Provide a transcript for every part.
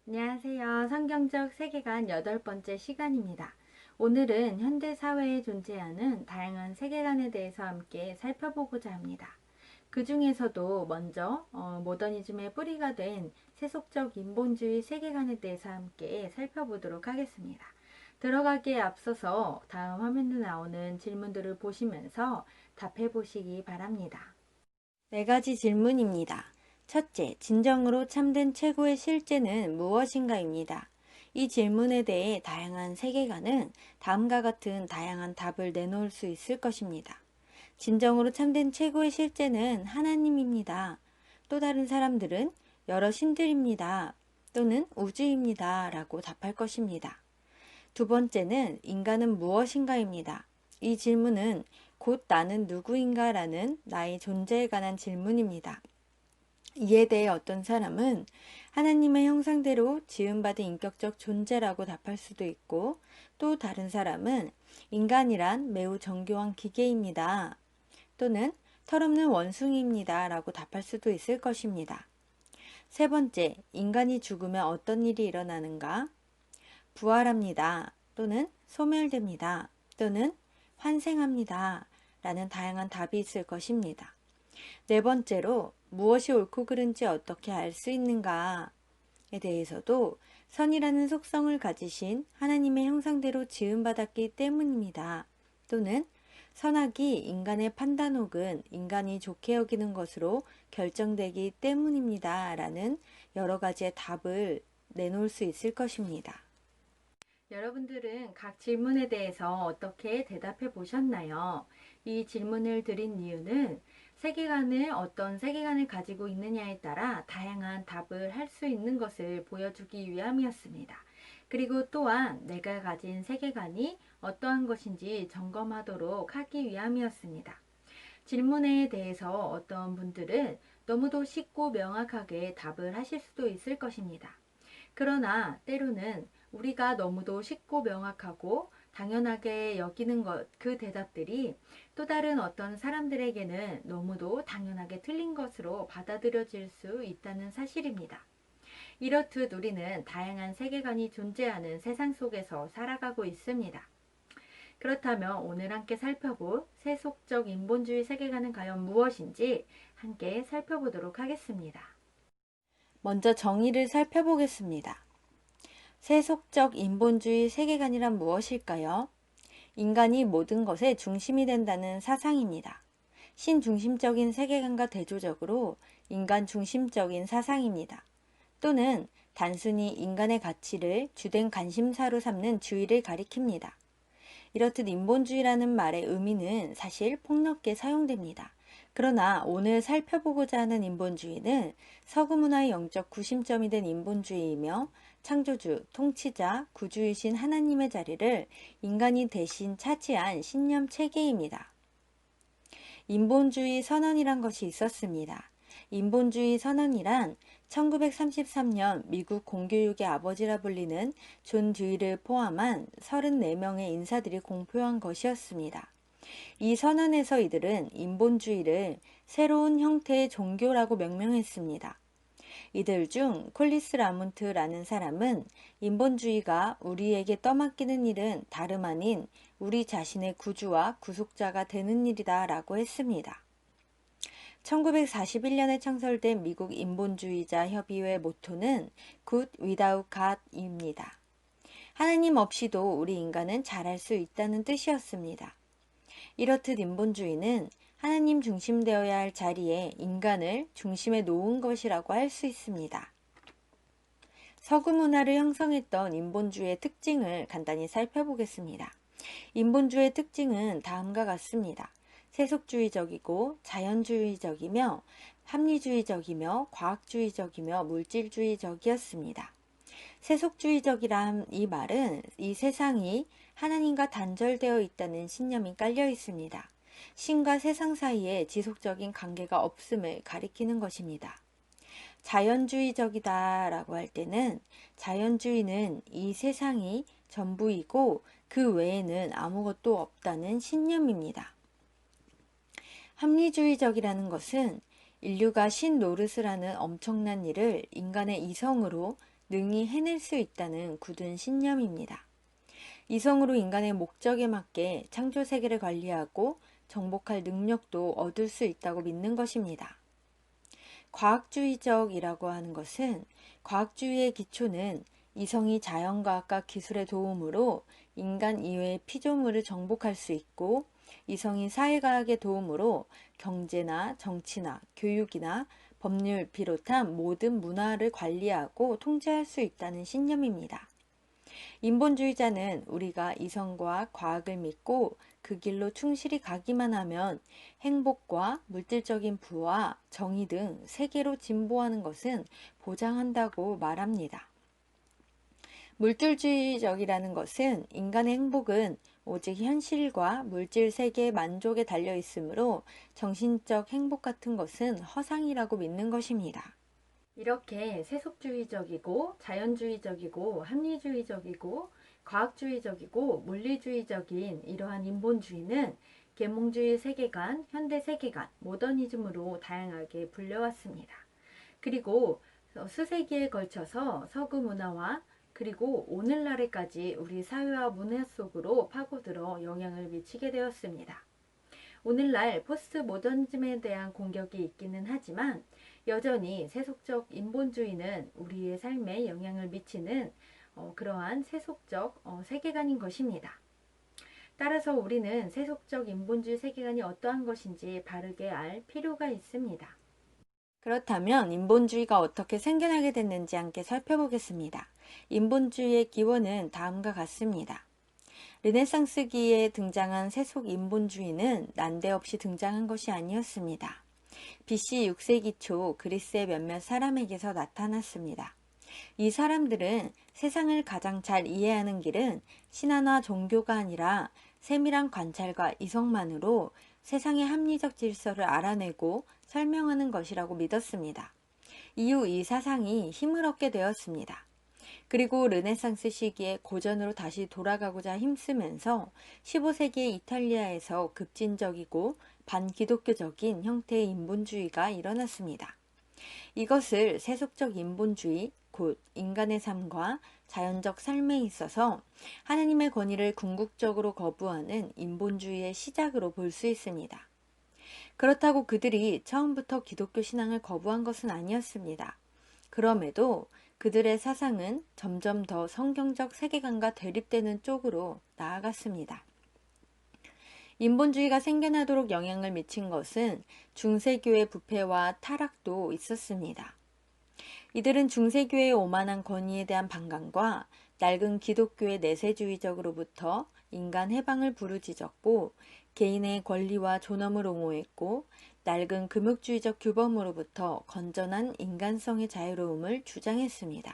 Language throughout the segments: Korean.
안녕하세요. 성경적 세계관 8번째 시간입니다. 오늘은 현대 사회에 존재하는 다양한 세계관에 대해서 함께 살펴보고자 합니다. 그 중에서도 먼저 모더니즘의 뿌리가 된 세속적 인본주의 세계관에 대해서 함께 살펴보도록 하겠습니다. 들어가기에 앞서서 다음 화면에 나오는 질문들을 보시면서 답해 보시기 바랍니다. 네 가지 질문입니다. 첫째, 진정으로 참된 최고의 실제는 무엇인가입니다. 이 질문에 대해 다양한 세계관은 다음과 같은 다양한 답을 내놓을 수 있을 것입니다. 진정으로 참된 최고의 실제는 하나님입니다. 또 다른 사람들은 여러 신들입니다. 또는 우주입니다. 라고 답할 것입니다. 두 번째는 인간은 무엇인가입니다. 이 질문은 곧 나는 누구인가 라는 나의 존재에 관한 질문입니다. 이에 대해 어떤 사람은 하나님의 형상대로 지음받은 인격적 존재라고 답할 수도 있고, 또 다른 사람은 인간이란 매우 정교한 기계입니다. 또는 털없는 원숭이입니다. 라고 답할 수도 있을 것입니다. 세 번째, 인간이 죽으면 어떤 일이 일어나는가? 부활합니다. 또는 소멸됩니다. 또는 환생합니다. 라는 다양한 답이 있을 것입니다. 네 번째로 무엇이 옳고 그른지 어떻게 알 수 있는가에 대해서도 선이라는 속성을 가지신 하나님의 형상대로 지음받았기 때문입니다. 또는 선악이 인간의 판단 혹은 인간이 좋게 여기는 것으로 결정되기 때문입니다. 라는 여러 가지의 답을 내놓을 수 있을 것입니다. 여러분들은 각 질문에 대해서 어떻게 대답해 보셨나요? 이 질문을 드린 이유는 어떤 세계관을 가지고 있느냐에 따라 다양한 답을 할 수 있는 것을 보여주기 위함이었습니다. 그리고 또한 내가 가진 세계관이 어떠한 것인지 점검하도록 하기 위함이었습니다. 질문에 대해서 어떤 분들은 너무도 쉽고 명확하게 답을 하실 수도 있을 것입니다. 그러나 때로는 우리가 너무도 쉽고 명확하고 당연하게 여기는 그 대답들이 또 다른 어떤 사람들에게는 너무도 당연하게 틀린 것으로 받아들여질 수 있다는 사실입니다. 이렇듯 우리는 다양한 세계관이 존재하는 세상 속에서 살아가고 있습니다. 그렇다면 오늘 함께 살펴볼 세속적 인본주의 세계관은 과연 무엇인지 함께 살펴보도록 하겠습니다. 먼저 정의를 살펴보겠습니다. 세속적 인본주의 세계관이란 무엇일까요? 인간이 모든 것의 중심이 된다는 사상입니다. 신중심적인 세계관과 대조적으로 인간 중심적인 사상입니다. 또는 단순히 인간의 가치를 주된 관심사로 삼는 주의를 가리킵니다. 이렇듯 인본주의라는 말의 의미는 사실 폭넓게 사용됩니다. 그러나 오늘 살펴보고자 하는 인본주의는 서구 문화의 영적 구심점이 된 인본주의이며 창조주, 통치자, 구주이신 하나님의 자리를 인간이 대신 차지한 신념 체계입니다. 인본주의 선언이란 것이 있었습니다. 인본주의 선언이란 1933년 미국 공교육의 아버지라 불리는 존 듀이를 포함한 34명의 인사들이 공표한 것이었습니다. 이 선언에서 이들은 인본주의를 새로운 형태의 종교라고 명명했습니다. 이들 중 콜리스 라몬트라는 사람은 인본주의가 우리에게 떠맡기는 일은 다름 아닌 우리 자신의 구주와 구속자가 되는 일이다 라고 했습니다. 1941년에 창설된 미국 인본주의자 협의회 모토는 Good without God입니다. 하나님 없이도 우리 인간은 잘할 수 있다는 뜻이었습니다. 이렇듯 인본주의는 하나님 중심되어야 할 자리에 인간을 중심에 놓은 것이라고 할 수 있습니다. 서구 문화를 형성했던 인본주의의 특징을 간단히 살펴보겠습니다. 인본주의의 특징은 다음과 같습니다. 세속주의적이고 자연주의적이며 합리주의적이며 과학주의적이며 물질주의적이었습니다. 세속주의적이란 이 말은 이 세상이 하나님과 단절되어 있다는 신념이 깔려 있습니다. 신과 세상 사이에 지속적인 관계가 없음을 가리키는 것입니다. 자연주의적이다 라고 할 때는 자연주의는 이 세상이 전부이고 그 외에는 아무것도 없다는 신념입니다. 합리주의적이라는 것은 인류가 신 노릇을 하는 엄청난 일을 인간의 이성으로 능히 해낼 수 있다는 굳은 신념입니다. 이성으로 인간의 목적에 맞게 창조 세계를 관리하고 정복할 능력도 얻을 수 있다고 믿는 것입니다. 과학주의적이라고 하는 것은 과학주의의 기초는 이성이 자연과학과 기술의 도움으로 인간 이외의 피조물을 정복할 수 있고 이성이 사회과학의 도움으로 경제나 정치나 교육이나 법률 비롯한 모든 문화를 관리하고 통제할 수 있다는 신념입니다. 인본주의자는 우리가 이성과 과학을 믿고 그 길로 충실히 가기만 하면 행복과 물질적인 부와 정의 등 세계로 진보하는 것은 보장한다고 말합니다. 물질주의적이라는 것은 인간의 행복은 오직 현실과 물질 세계의 만족에 달려 있으므로 정신적 행복 같은 것은 허상이라고 믿는 것입니다. 이렇게 세속주의적이고 자연주의적이고 합리주의적이고 과학주의적이고 물리주의적인 이러한 인본주의는 계몽주의 세계관, 현대 세계관, 모더니즘으로 다양하게 불려왔습니다. 그리고 수세기에 걸쳐서 서구 문화와 그리고 오늘날에까지 우리 사회와 문화 속으로 파고들어 영향을 미치게 되었습니다. 오늘날 포스트 모더니즘에 대한 공격이 있기는 하지만 여전히 세속적 인본주의는 우리의 삶에 영향을 미치는 그러한 세속적 세계관인 것입니다. 따라서 우리는 세속적 인본주의 세계관이 어떠한 것인지 바르게 알 필요가 있습니다. 그렇다면 인본주의가 어떻게 생겨나게 됐는지 함께 살펴보겠습니다. 인본주의의 기원은 다음과 같습니다. 르네상스기에 등장한 세속 인본주의는 난데없이 등장한 것이 아니었습니다. BC 6세기 초 그리스의 몇몇 사람에게서 나타났습니다. 이 사람들은 세상을 가장 잘 이해하는 길은 신화나 종교가 아니라 세밀한 관찰과 이성만으로 세상의 합리적 질서를 알아내고 설명하는 것이라고 믿었습니다. 이후 이 사상이 힘을 얻게 되었습니다. 그리고 르네상스 시기에 고전으로 다시 돌아가고자 힘쓰면서 15세기의 이탈리아에서 급진적이고 반기독교적인 형태의 인본주의가 일어났습니다. 이것을 세속적 인본주의, 곧 인간의 삶과 자연적 삶에 있어서 하나님의 권위를 궁극적으로 거부하는 인본주의의 시작으로 볼 수 있습니다. 그렇다고 그들이 처음부터 기독교 신앙을 거부한 것은 아니었습니다. 그럼에도 그들의 사상은 점점 더 성경적 세계관과 대립되는 쪽으로 나아갔습니다. 인본주의가 생겨나도록 영향을 미친 것은 중세교의 부패와 타락도 있었습니다. 이들은 중세교의 오만한 권위에 대한 반감과 낡은 기독교의 내세주의적으로부터 인간 해방을 부르짖었고 개인의 권리와 존엄을 옹호했고 낡은 금욕주의적 규범으로부터 건전한 인간성의 자유로움을 주장했습니다.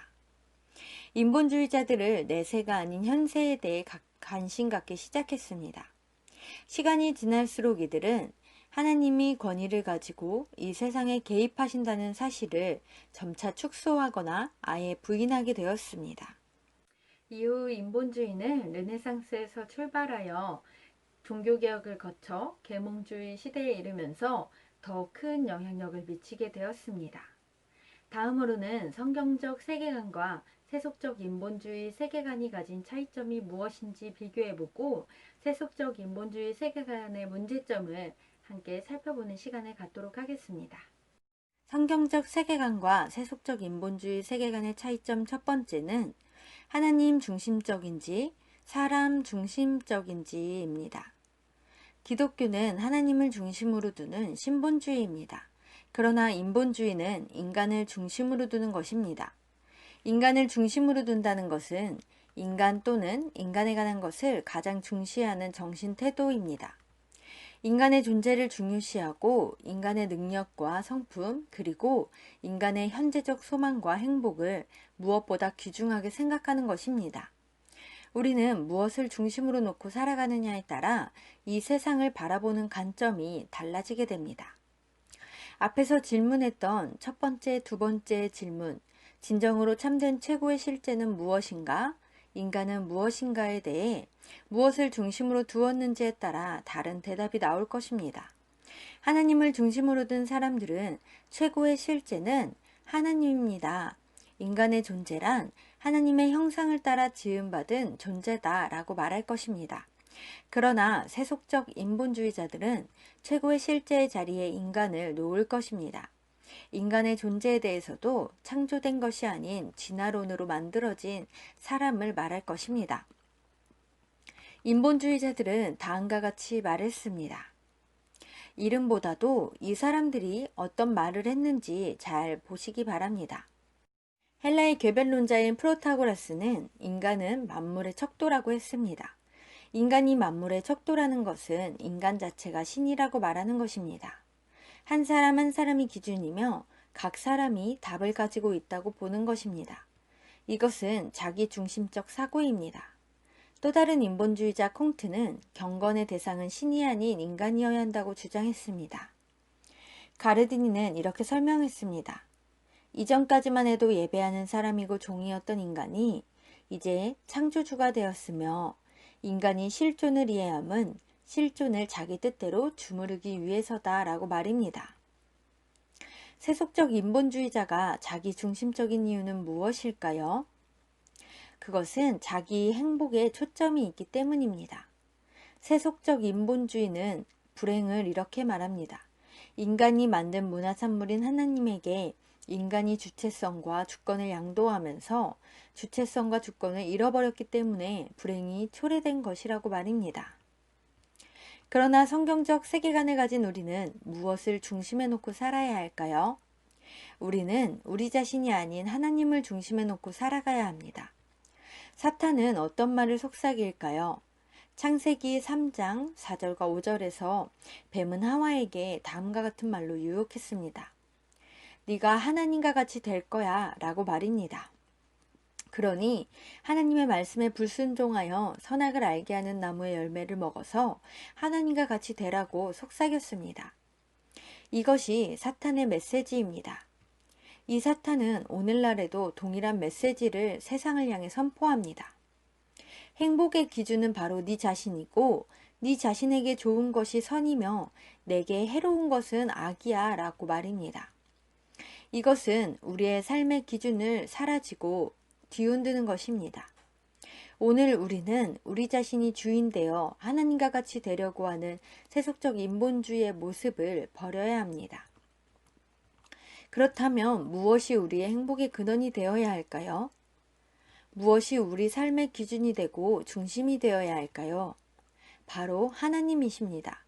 인본주의자들을 내세가 아닌 현세에 대해 관심 갖기 시작했습니다. 시간이 지날수록 이들은 하나님이 권위를 가지고 이 세상에 개입하신다는 사실을 점차 축소하거나 아예 부인하게 되었습니다. 이후 인본주의는 르네상스에서 출발하여 종교개혁을 거쳐 계몽주의 시대에 이르면서 더 큰 영향력을 미치게 되었습니다. 다음으로는 성경적 세계관과 세속적 인본주의 세계관이 가진 차이점이 무엇인지 비교해보고 세속적 인본주의 세계관의 문제점을 함께 살펴보는 시간을 갖도록 하겠습니다. 성경적 세계관과 세속적 인본주의 세계관의 차이점 첫 번째는 하나님 중심적인지 사람 중심적인지입니다. 기독교는 하나님을 중심으로 두는 신본주의입니다. 그러나 인본주의는 인간을 중심으로 두는 것입니다. 인간을 중심으로 둔다는 것은 인간 또는 인간에 관한 것을 가장 중시하는 정신 태도입니다. 인간의 존재를 중요시하고 인간의 능력과 성품 그리고 인간의 현재적 소망과 행복을 무엇보다 귀중하게 생각하는 것입니다. 우리는 무엇을 중심으로 놓고 살아가느냐에 따라 이 세상을 바라보는 관점이 달라지게 됩니다. 앞에서 질문했던 첫 번째, 두 번째 질문, 진정으로 참된 최고의 실제는 무엇인가? 인간은 무엇인가에 대해 무엇을 중심으로 두었는지에 따라 다른 대답이 나올 것입니다. 하나님을 중심으로 둔 사람들은 최고의 실제는 하나님입니다. 인간의 존재란 하나님의 형상을 따라 지음받은 존재다 라고 말할 것입니다. 그러나 세속적 인본주의자들은 최고의 실제의 자리에 인간을 놓을 것입니다. 인간의 존재에 대해서도 창조된 것이 아닌 진화론으로 만들어진 사람을 말할 것입니다. 인본주의자들은 다음과 같이 말했습니다. 이름보다도 이 사람들이 어떤 말을 했는지 잘 보시기 바랍니다. 헬라의 궤변론자인 프로타고라스는 인간은 만물의 척도라고 했습니다. 인간이 만물의 척도라는 것은 인간 자체가 신이라고 말하는 것입니다. 한 사람 한 사람이 기준이며 각 사람이 답을 가지고 있다고 보는 것입니다. 이것은 자기중심적 사고입니다. 또 다른 인본주의자 콩트는 경건의 대상은 신이 아닌 인간이어야 한다고 주장했습니다. 가르디니는 이렇게 설명했습니다. 이전까지만 해도 예배하는 사람이고 종이었던 인간이 이제 창조주가 되었으며 인간이 실존을 이해함은 실존을 자기 뜻대로 주무르기 위해서다 라고 말입니다. 세속적 인본주의자가 자기중심적인 이유는 무엇일까요? 그것은 자기 행복에 초점이 있기 때문입니다. 세속적 인본주의는 불행을 이렇게 말합니다. 인간이 만든 문화산물인 하나님에게 인간이 주체성과 주권을 양도하면서 주체성과 주권을 잃어버렸기 때문에 불행이 초래된 것이라고 말입니다. 그러나 성경적 세계관을 가진 우리는 무엇을 중심에 놓고 살아야 할까요? 우리는 우리 자신이 아닌 하나님을 중심에 놓고 살아가야 합니다. 사탄은 어떤 말을 속삭일까요? 창세기 3장 4절과 5절에서 뱀은 하와에게 다음과 같은 말로 유혹했습니다. 네가 하나님과 같이 될 거야 라고 말입니다. 그러니 하나님의 말씀에 불순종하여 선악을 알게 하는 나무의 열매를 먹어서 하나님과 같이 되라고 속삭였습니다. 이것이 사탄의 메시지입니다. 이 사탄은 오늘날에도 동일한 메시지를 세상을 향해 선포합니다. 행복의 기준은 바로 네 자신이고 네 자신에게 좋은 것이 선이며 내게 해로운 것은 악이야 라고 말입니다. 이것은 우리의 삶의 기준을 사라지고 뒤흔드는 것입니다. 오늘 우리는 우리 자신이 주인 되어 하나님과 같이 되려고 하는 세속적 인본주의의 모습을 버려야 합니다. 그렇다면 무엇이 우리의 행복의 근원이 되어야 할까요? 무엇이 우리 삶의 기준이 되고 중심이 되어야 할까요? 바로 하나님이십니다.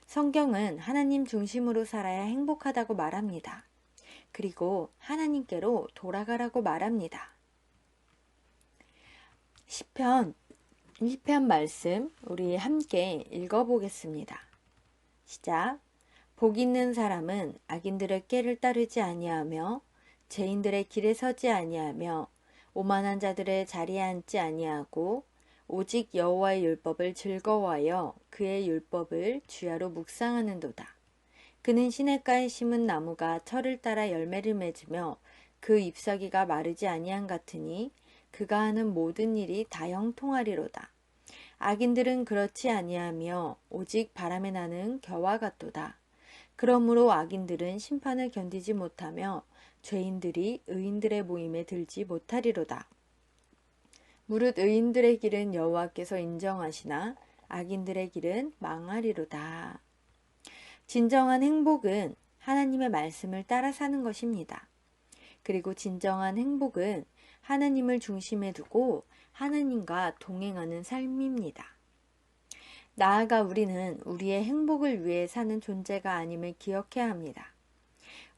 성경은 하나님 중심으로 살아야 행복하다고 말합니다. 그리고 하나님께로 돌아가라고 말합니다. 시편 1편 말씀 우리 함께 읽어보겠습니다. 시작. 복 있는 사람은 악인들의 꾀를 따르지 아니하며 죄인들의 길에 서지 아니하며 오만한 자들의 자리에 앉지 아니하고 오직 여호와의 율법을 즐거워하여 그의 율법을 주야로 묵상하는도다. 그는 시냇가에 심은 나무가 철을 따라 열매를 맺으며 그 잎사귀가 마르지 아니한 같으니 그가 하는 모든 일이 다 형통하리로다. 악인들은 그렇지 아니하며 오직 바람에 나는 겨와 같도다. 그러므로 악인들은 심판을 견디지 못하며 죄인들이 의인들의 모임에 들지 못하리로다. 무릇 의인들의 길은 여호와께서 인정하시나 악인들의 길은 망하리로다. 진정한 행복은 하나님의 말씀을 따라 사는 것입니다. 그리고 진정한 행복은 하나님을 중심에 두고 하나님과 동행하는 삶입니다. 나아가 우리는 우리의 행복을 위해 사는 존재가 아님을 기억해야 합니다.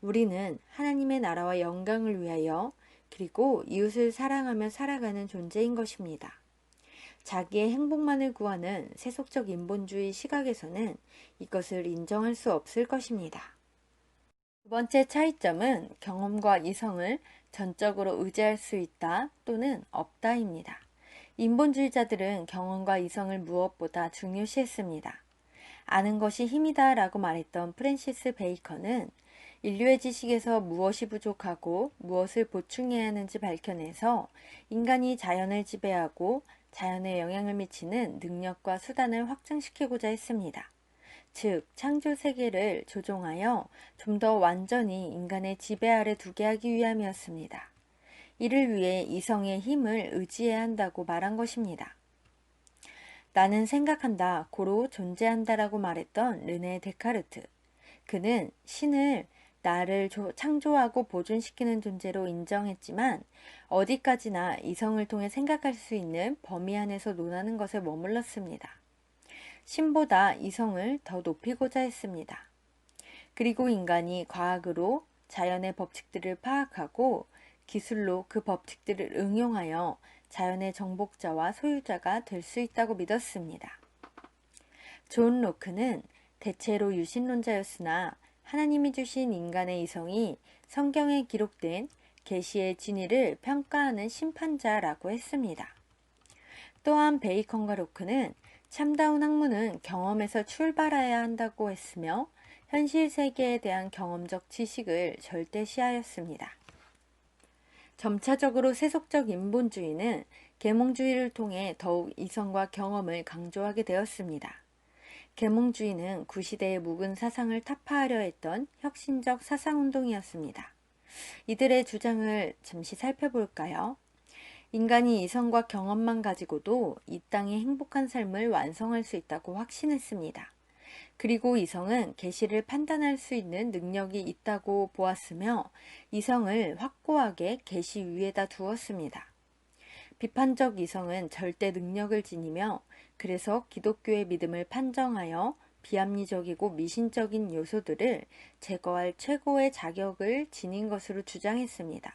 우리는 하나님의 나라와 영광을 위하여 그리고 이웃을 사랑하며 살아가는 존재인 것입니다. 자기의 행복만을 구하는 세속적 인본주의 시각에서는 이것을 인정할 수 없을 것입니다. 두 번째 차이점은 경험과 이성을 전적으로 의지할 수 있다 또는 없다입니다. 인본주의자들은 경험과 이성을 무엇보다 중요시했습니다. 아는 것이 힘이다 라고 말했던 프랜시스 베이컨은 인류의 지식에서 무엇이 부족하고 무엇을 보충해야 하는지 밝혀내서 인간이 자연을 지배하고 자연에 영향을 미치는 능력과 수단을 확장시키고자 했습니다. 즉, 창조 세계를 조종하여 좀 더 완전히 인간의 지배 아래 두게 하기 위함이었습니다. 이를 위해 이성의 힘을 의지해야 한다고 말한 것입니다. 나는 생각한다, 고로 존재한다라고 말했던 르네 데카르트. 그는 신을 나를 창조하고 보존시키는 존재로 인정했지만 어디까지나 이성을 통해 생각할 수 있는 범위 안에서 논하는 것에 머물렀습니다. 신보다 이성을 더 높이고자 했습니다. 그리고 인간이 과학으로 자연의 법칙들을 파악하고 기술로 그 법칙들을 응용하여 자연의 정복자와 소유자가 될 수 있다고 믿었습니다. 존 로크는 대체로 유신론자였으나 하나님이 주신 인간의 이성이 성경에 기록된 계시의 진리를 평가하는 심판자라고 했습니다. 또한 베이컨과 로크는 참다운 학문은 경험에서 출발해야 한다고 했으며 현실 세계에 대한 경험적 지식을 절대시하였습니다. 점차적으로 세속적 인본주의는 계몽주의를 통해 더욱 이성과 경험을 강조하게 되었습니다. 계몽주의는 구시대의 묵은 사상을 타파하려 했던 혁신적 사상운동이었습니다. 이들의 주장을 잠시 살펴볼까요? 인간이 이성과 경험만 가지고도 이 땅의 행복한 삶을 완성할 수 있다고 확신했습니다. 그리고 이성은 계시를 판단할 수 있는 능력이 있다고 보았으며 이성을 확고하게 계시 위에다 두었습니다. 비판적 이성은 절대 능력을 지니며 그래서 기독교의 믿음을 판정하여 비합리적이고 미신적인 요소들을 제거할 최고의 자격을 지닌 것으로 주장했습니다.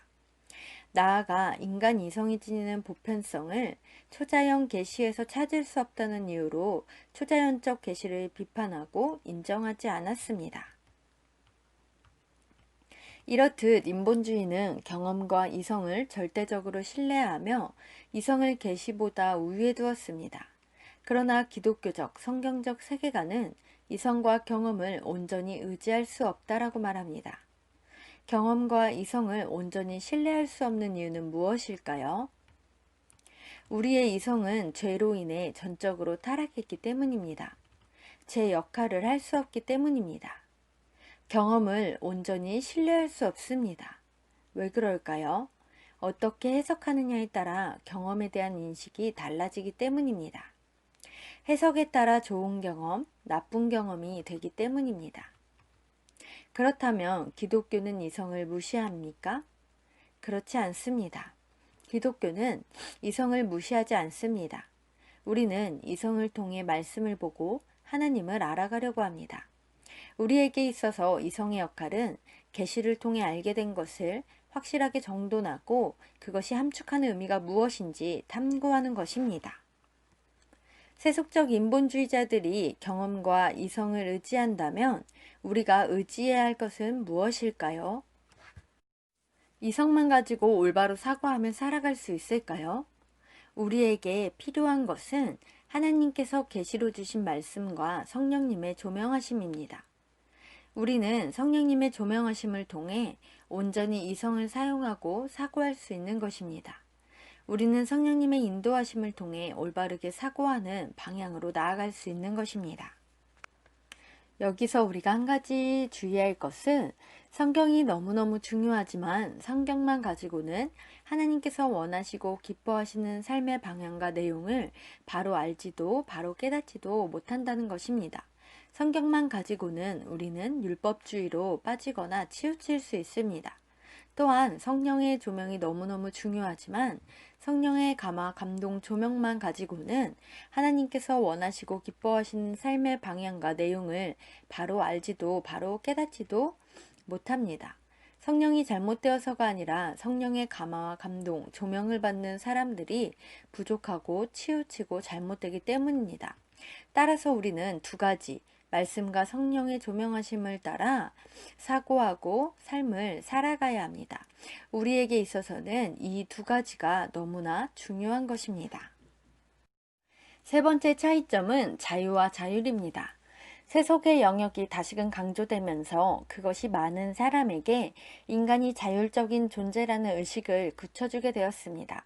나아가 인간 이성이 지니는 보편성을 초자연 계시에서 찾을 수 없다는 이유로 초자연적 계시를 비판하고 인정하지 않았습니다. 이렇듯 인본주의는 경험과 이성을 절대적으로 신뢰하며 이성을 계시보다 우위에 두었습니다. 그러나 기독교적, 성경적 세계관은 이성과 경험을 온전히 의지할 수 없다라고 말합니다. 경험과 이성을 온전히 신뢰할 수 없는 이유는 무엇일까요? 우리의 이성은 죄로 인해 전적으로 타락했기 때문입니다. 제 역할을 할 수 없기 때문입니다. 경험을 온전히 신뢰할 수 없습니다. 왜 그럴까요? 어떻게 해석하느냐에 따라 경험에 대한 인식이 달라지기 때문입니다. 해석에 따라 좋은 경험, 나쁜 경험이 되기 때문입니다. 그렇다면 기독교는 이성을 무시합니까? 그렇지 않습니다. 기독교는 이성을 무시하지 않습니다. 우리는 이성을 통해 말씀을 보고 하나님을 알아가려고 합니다. 우리에게 있어서 이성의 역할은 계시를 통해 알게 된 것을 확실하게 정돈하고 그것이 함축하는 의미가 무엇인지 탐구하는 것입니다. 세속적 인본주의자들이 경험과 이성을 의지한다면 우리가 의지해야 할 것은 무엇일까요? 이성만 가지고 올바로 사고하며 살아갈 수 있을까요? 우리에게 필요한 것은 하나님께서 계시로 주신 말씀과 성령님의 조명하심입니다. 우리는 성령님의 조명하심을 통해 온전히 이성을 사용하고 사고할 수 있는 것입니다. 우리는 성령님의 인도하심을 통해 올바르게 사고하는 방향으로 나아갈 수 있는 것입니다. 여기서 우리가 한 가지 주의할 것은 성경이 너무너무 중요하지만 성경만 가지고는 하나님께서 원하시고 기뻐하시는 삶의 방향과 내용을 바로 알지도 바로 깨닫지도 못한다는 것입니다. 성경만 가지고는 우리는 율법주의로 빠지거나 치우칠 수 있습니다. 또한 성령의 조명이 너무너무 중요하지만 성령의 감화, 감동, 조명만 가지고는 하나님께서 원하시고 기뻐하시는 삶의 방향과 내용을 바로 알지도 바로 깨닫지도 못합니다. 성령이 잘못되어서가 아니라 성령의 감화와 감동, 조명을 받는 사람들이 부족하고 치우치고 잘못되기 때문입니다. 따라서 우리는 두 가지, 말씀과 성령의 조명하심을 따라 사고하고 삶을 살아가야 합니다. 우리에게 있어서는 이 두 가지가 너무나 중요한 것입니다. 세 번째 차이점은 자유와 자율입니다. 세속의 영역이 다시금 강조되면서 그것이 많은 사람에게 인간이 자율적인 존재라는 의식을 굳혀주게 되었습니다.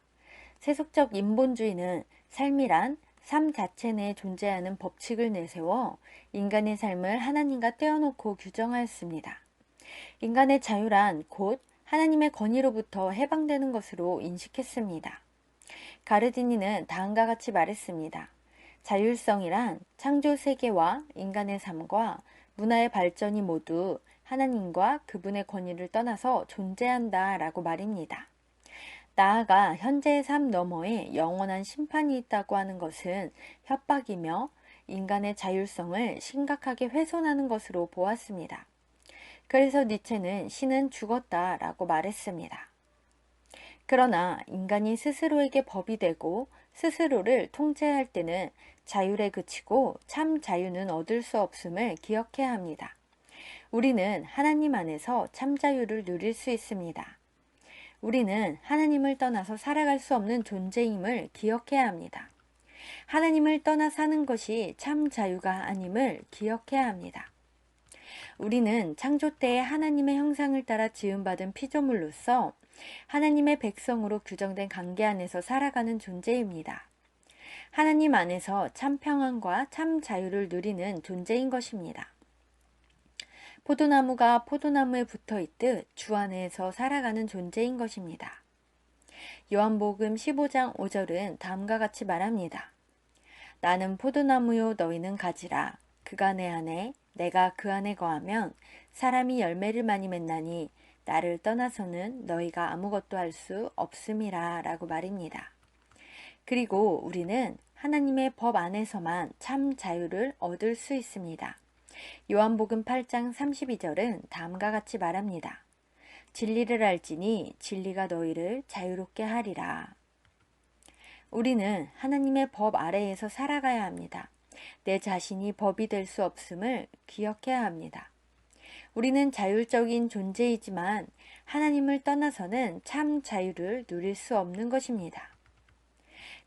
세속적 인본주의는 삶이란 삶 자체 내에 존재하는 법칙을 내세워 인간의 삶을 하나님과 떼어놓고 규정하였습니다. 인간의 자유란 곧 하나님의 권위로부터 해방되는 것으로 인식했습니다. 가르디니는 다음과 같이 말했습니다. 자율성이란 창조 세계와 인간의 삶과 문화의 발전이 모두 하나님과 그분의 권위를 떠나서 존재한다 라고 말입니다. 나아가 현재의 삶 너머에 영원한 심판이 있다고 하는 것은 협박이며 인간의 자율성을 심각하게 훼손하는 것으로 보았습니다. 그래서 니체는 신은 죽었다 라고 말했습니다. 그러나 인간이 스스로에게 법이 되고 스스로를 통제할 때는 자율에 그치고 참 자유는 얻을 수 없음을 기억해야 합니다. 우리는 하나님 안에서 참 자유를 누릴 수 있습니다. 우리는 하나님을 떠나서 살아갈 수 없는 존재임을 기억해야 합니다. 하나님을 떠나 사는 것이 참 자유가 아님을 기억해야 합니다. 우리는 창조 때의 하나님의 형상을 따라 지음받은 피조물로서 하나님의 백성으로 규정된 관계 안에서 살아가는 존재입니다. 하나님 안에서 참 평안과 참 자유를 누리는 존재인 것입니다. 포도나무가 포도나무에 붙어 있듯 주 안에서 살아가는 존재인 것입니다. 요한복음 15장 5절은 다음과 같이 말합니다. 나는 포도나무요 너희는 가지라. 그가 내 안에 내가 그 안에 거하면 사람이 열매를 많이 맺나니 나를 떠나서는 너희가 아무것도 할 수 없음이라 라고 말입니다. 그리고 우리는 하나님의 법 안에서만 참 자유를 얻을 수 있습니다. 요한복음 8장 32절은 다음과 같이 말합니다. 진리를 알지니 진리가 너희를 자유롭게 하리라. 우리는 하나님의 법 아래에서 살아가야 합니다. 내 자신이 법이 될 수 없음을 기억해야 합니다. 우리는 자율적인 존재이지만 하나님을 떠나서는 참 자유를 누릴 수 없는 것입니다.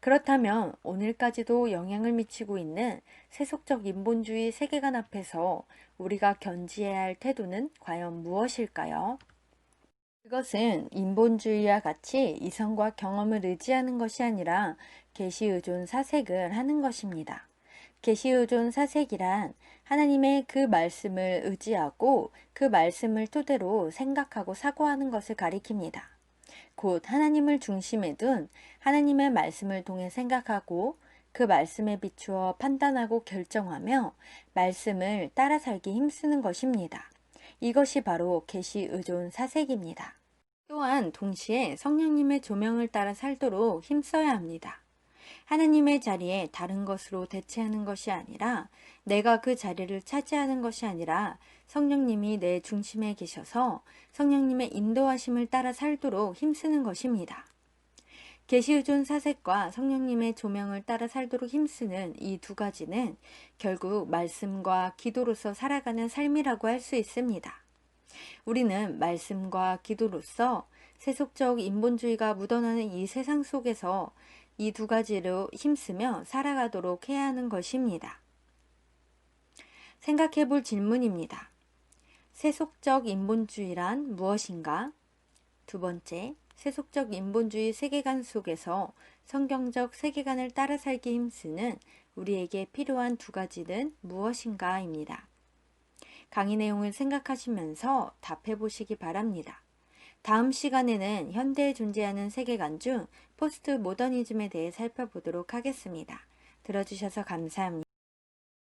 그렇다면 오늘까지도 영향을 미치고 있는 세속적 인본주의 세계관 앞에서 우리가 견지해야 할 태도는 과연 무엇일까요? 그것은 인본주의와 같이 이성과 경험을 의지하는 것이 아니라 계시의존 사색을 하는 것입니다. 계시의존 사색이란 하나님의 그 말씀을 의지하고 그 말씀을 토대로 생각하고 사고하는 것을 가리킵니다. 곧 하나님을 중심에 둔 하나님의 말씀을 통해 생각하고 그 말씀에 비추어 판단하고 결정하며 말씀을 따라 살기 힘쓰는 것입니다. 이것이 바로 계시의존 사색입니다. 또한 동시에 성령님의 조명을 따라 살도록 힘써야 합니다. 하나님의 자리에 다른 것으로 대체하는 것이 아니라 내가 그 자리를 차지하는 것이 아니라 성령님이 내 중심에 계셔서 성령님의 인도하심을 따라 살도록 힘쓰는 것입니다. 계시의존 사색과 성령님의 조명을 따라 살도록 힘쓰는 이 두 가지는 결국 말씀과 기도로서 살아가는 삶이라고 할 수 있습니다. 우리는 말씀과 기도로서 세속적 인본주의가 묻어나는 이 세상 속에서 이 두 가지로 힘쓰며 살아가도록 해야 하는 것입니다. 생각해 볼 질문입니다. 세속적 인본주의란 무엇인가? 두 번째, 세속적 인본주의 세계관 속에서 성경적 세계관을 따라 살기 힘쓰는 우리에게 필요한 두 가지는 무엇인가? 입니다. 강의 내용을 생각하시면서 답해 보시기 바랍니다. 다음 시간에는 현대에 존재하는 세계관 중 포스트 모더니즘에 대해 살펴보도록 하겠습니다. 들어주셔서 감사합니다.